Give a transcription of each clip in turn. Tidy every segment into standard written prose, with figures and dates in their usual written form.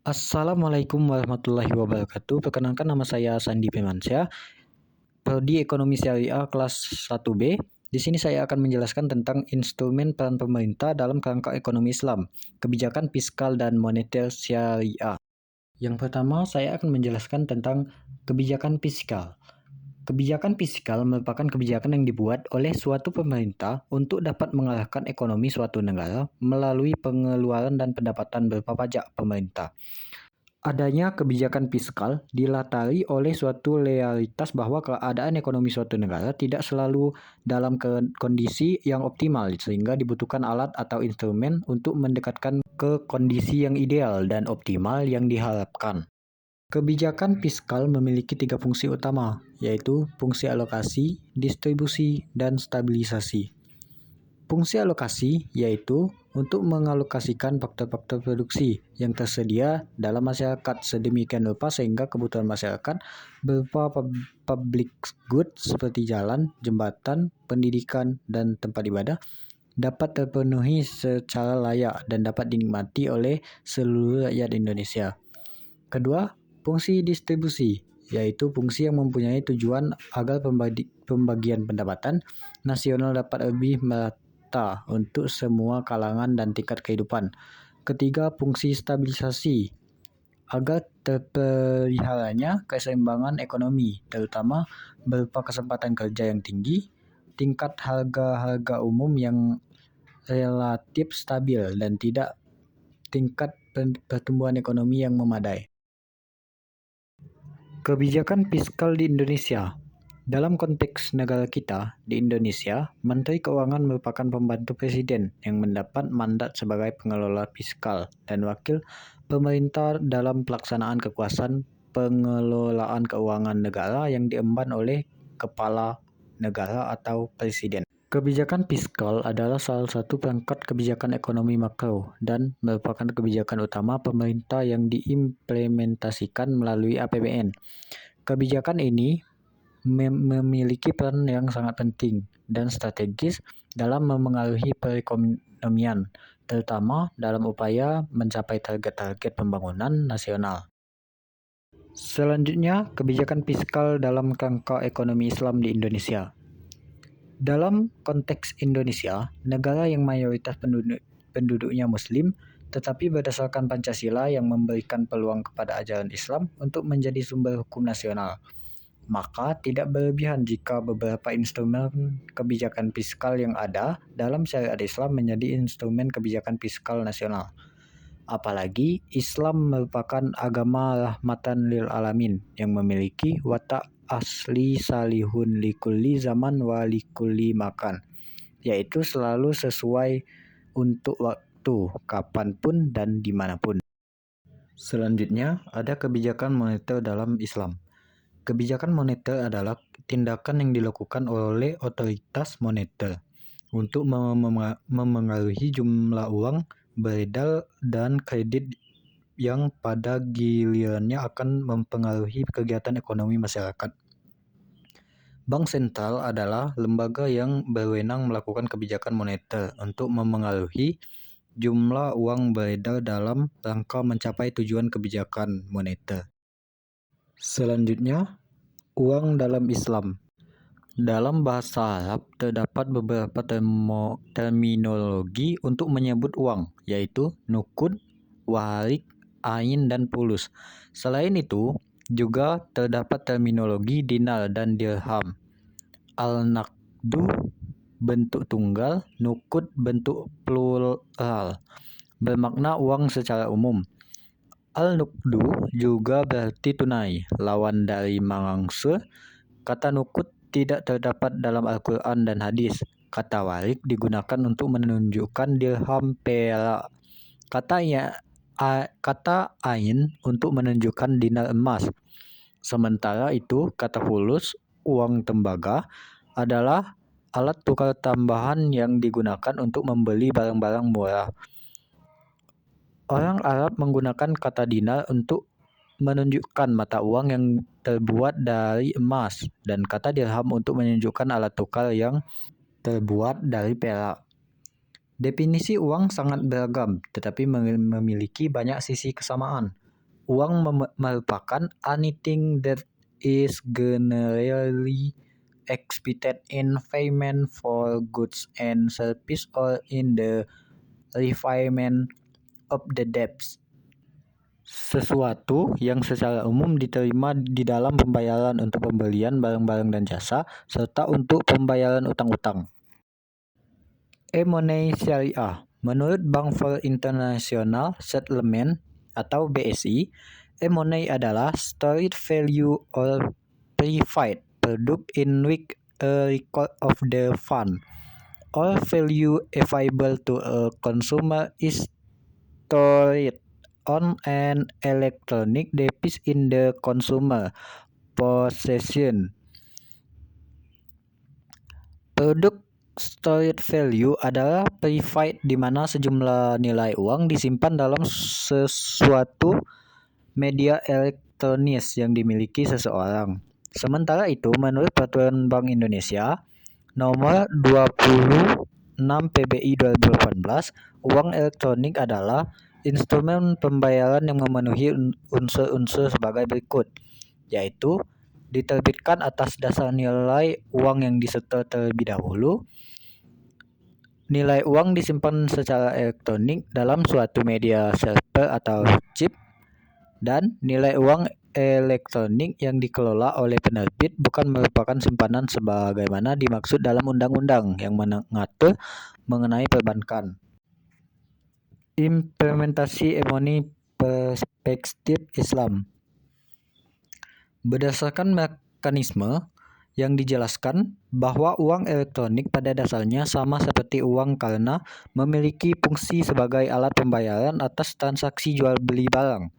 Assalamualaikum warahmatullahi wabarakatuh. Perkenalkan nama saya Sandi Firmansyah, Prodi Ekonomi Syariah kelas 1B. Di sini saya akan menjelaskan tentang instrumen peran pemerintah dalam kerangka ekonomi Islam, kebijakan fiskal dan moneter syariah. Yang pertama, saya akan menjelaskan tentang kebijakan fiskal. Kebijakan fiskal merupakan kebijakan yang dibuat oleh suatu pemerintah untuk dapat mengarahkan ekonomi suatu negara melalui pengeluaran dan pendapatan berupa pajak pemerintah. Adanya kebijakan fiskal dilatari oleh suatu realitas bahwa keadaan ekonomi suatu negara tidak selalu dalam kondisi yang optimal, sehingga dibutuhkan alat atau instrumen untuk mendekatkan ke kondisi yang ideal dan optimal yang diharapkan. Kebijakan fiskal memiliki tiga fungsi utama, yaitu fungsi alokasi, distribusi, dan stabilisasi. Fungsi alokasi yaitu untuk mengalokasikan faktor-faktor produksi yang tersedia dalam masyarakat sedemikian rupa sehingga kebutuhan masyarakat berupa public goods seperti jalan, jembatan, pendidikan, dan tempat ibadah dapat terpenuhi secara layak dan dapat dinikmati oleh seluruh rakyat Indonesia. Kedua, fungsi distribusi, yaitu fungsi yang mempunyai tujuan agar pembagian pendapatan nasional dapat lebih merata untuk semua kalangan dan tingkat kehidupan. Ketiga, fungsi stabilisasi, agar terpeliharanya keseimbangan ekonomi, terutama berupa kesempatan kerja yang tinggi, tingkat harga-harga umum yang relatif stabil, dan tidak tingkat pertumbuhan ekonomi yang memadai. Kebijakan fiskal di Indonesia. Dalam konteks negara kita, di Indonesia, Menteri Keuangan merupakan pembantu Presiden yang mendapat mandat sebagai pengelola fiskal dan wakil pemerintah dalam pelaksanaan kekuasaan pengelolaan keuangan negara yang diemban oleh Kepala Negara atau Presiden. Kebijakan fiskal adalah salah satu perangkat kebijakan ekonomi makro dan merupakan kebijakan utama pemerintah yang diimplementasikan melalui APBN. Kebijakan ini memiliki peran yang sangat penting dan strategis dalam memengaruhi perekonomian, terutama dalam upaya mencapai target-target pembangunan nasional. Selanjutnya, kebijakan fiskal dalam kerangka ekonomi Islam di Indonesia. Dalam konteks Indonesia, negara yang mayoritas penduduknya Muslim, tetapi berdasarkan Pancasila yang memberikan peluang kepada ajaran Islam untuk menjadi sumber hukum nasional, maka tidak berlebihan jika beberapa instrumen kebijakan fiskal yang ada dalam syariat Islam menjadi instrumen kebijakan fiskal nasional. Apalagi Islam merupakan agama rahmatan lil alamin yang memiliki watak asli salihun likulli zaman wa likulli makan, yaitu selalu sesuai untuk waktu, kapanpun dan dimanapun. Selanjutnya, ada kebijakan moneter dalam Islam. Kebijakan moneter adalah tindakan yang dilakukan oleh otoritas moneter untuk memengaruhi jumlah uang beredar dan kredit yang pada gilirannya akan mempengaruhi kegiatan ekonomi masyarakat. Bank sentral adalah lembaga yang berwenang melakukan kebijakan moneter untuk memengaruhi jumlah uang beredar dalam rangka mencapai tujuan kebijakan moneter. Selanjutnya, uang dalam Islam. Dalam bahasa Arab terdapat beberapa terminologi untuk menyebut uang, yaitu nukud, warik, ain, dan fulus. Selain itu, juga terdapat terminologi dinar dan dirham. Al-naqdu bentuk tunggal, nukud bentuk plural, bermakna uang secara umum. Al-nuqdu juga berarti tunai, lawan dari mangangsur. Kata nukud tidak terdapat dalam Al-Quran dan hadis. Kata warik digunakan untuk menunjukkan dirham perak. Kata ain untuk menunjukkan dinar emas. Sementara itu, kata fulus, uang tembaga, adalah alat tukar tambahan yang digunakan untuk membeli barang-barang murah. Orang Arab menggunakan kata dinar untuk menunjukkan mata uang yang terbuat dari emas dan kata dirham untuk menunjukkan alat tukar yang terbuat dari perak. Definisi uang sangat beragam tetapi memiliki banyak sisi kesamaan. uang merupakan anything that is generally expected in payment for goods and service or in the repayment of the debts. Sesuatu yang secara umum diterima di dalam pembayaran untuk pembelian barang-barang dan jasa, serta untuk pembayaran utang-utang. E-money syariah. Menurut Bank for International Settlement atau BSI, e-money adalah stored value or private product in which a record of the fund or value available to a consumer is stored on an electronic device in the consumer possession. Produk stored value adalah private di mana sejumlah nilai uang disimpan dalam sesuatu media elektronis yang dimiliki seseorang. Sementara itu, menurut Peraturan Bank Indonesia Nomor 26 PBI 2018, uang elektronik adalah instrumen pembayaran yang memenuhi unsur-unsur sebagai berikut, yaitu diterbitkan atas dasar nilai uang yang disetor terlebih dahulu, nilai uang disimpan secara elektronik dalam suatu media server atau chip, dan nilai uang elektronik yang dikelola oleh penerbit bukan merupakan simpanan sebagaimana dimaksud dalam undang-undang yang mengatur mengenai perbankan. Implementasi e-money perspektif Islam. Berdasarkan mekanisme yang dijelaskan bahwa uang elektronik pada dasarnya sama seperti uang karena memiliki fungsi sebagai alat pembayaran atas transaksi jual beli barang.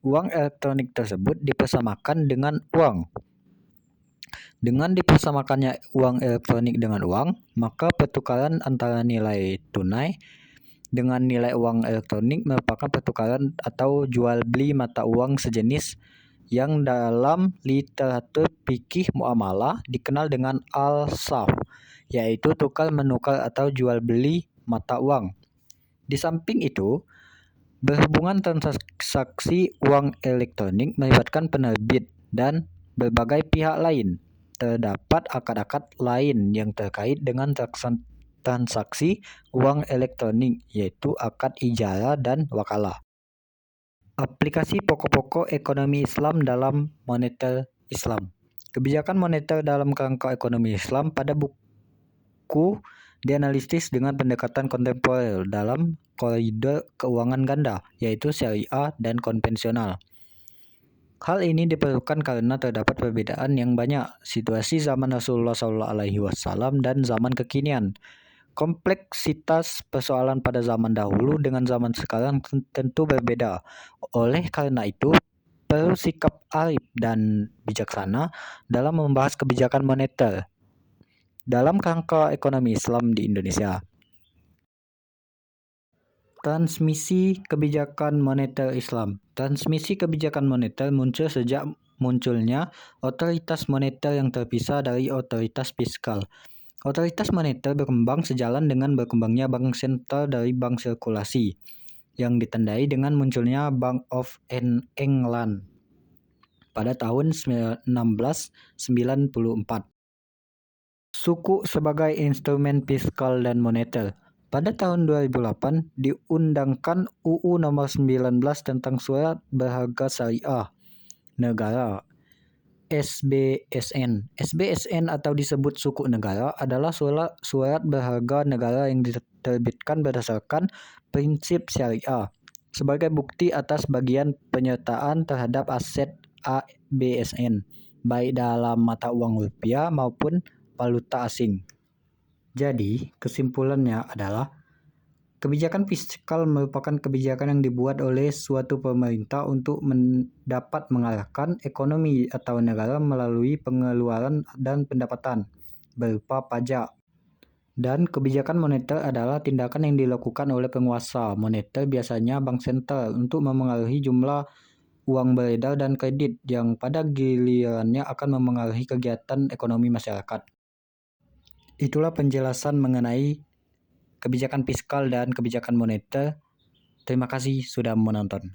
Uang elektronik tersebut dipersamakan dengan uang. Dengan dipersamakannya uang elektronik dengan uang, maka pertukaran antara nilai tunai dengan nilai uang elektronik merupakan pertukaran atau jual beli mata uang sejenis yang dalam literatur fikih muamalah dikenal dengan al-sarf, yaitu tukar menukar atau jual beli mata uang. Di samping itu, berhubungan transaksi uang elektronik melibatkan penerbit dan berbagai pihak lain. Terdapat akad-akad lain yang terkait dengan transaksi uang elektronik, yaitu akad ijarah dan wakalah. Aplikasi pokok-pokok ekonomi Islam dalam moneter Islam. Kebijakan moneter dalam kerangka ekonomi Islam pada buku dianalisis dengan pendekatan kontemporer dalam koridor keuangan ganda, yaitu syariah dan konvensional. Hal ini diperlukan karena terdapat perbedaan yang banyak situasi zaman Rasulullah SAW dan zaman kekinian. Kompleksitas persoalan pada zaman dahulu dengan zaman sekarang tentu berbeda. Oleh karena itu, perlu sikap arif dan bijaksana dalam membahas kebijakan moneter dalam kerangka ekonomi Islam di Indonesia. Transmisi kebijakan moneter Islam. Transmisi kebijakan moneter muncul sejak munculnya otoritas moneter yang terpisah dari otoritas fiskal. Otoritas moneter berkembang sejalan dengan berkembangnya bank sentral dari bank sirkulasi, yang ditandai dengan munculnya Bank of England pada tahun 1694. Suku sebagai instrumen fiskal dan moneter. Pada tahun 2008 diundangkan UU nomor 19 tentang surat berharga syariah negara SBSN. SBSN atau disebut suku negara adalah surat berharga negara yang diterbitkan berdasarkan prinsip syariah sebagai bukti atas bagian penyertaan terhadap aset ABSN baik dalam mata uang rupiah maupun valuta asing. Jadi, kesimpulannya adalah kebijakan fiskal merupakan kebijakan yang dibuat oleh suatu pemerintah untuk dapat mengarahkan ekonomi atau negara melalui pengeluaran dan pendapatan berupa pajak. Dan kebijakan moneter adalah tindakan yang dilakukan oleh penguasa moneter, biasanya bank sentral, untuk memengaruhi jumlah uang beredar dan kredit yang pada gilirannya akan memengaruhi kegiatan ekonomi masyarakat. Itulah penjelasan mengenai kebijakan fiskal dan kebijakan moneter. Terima kasih sudah menonton.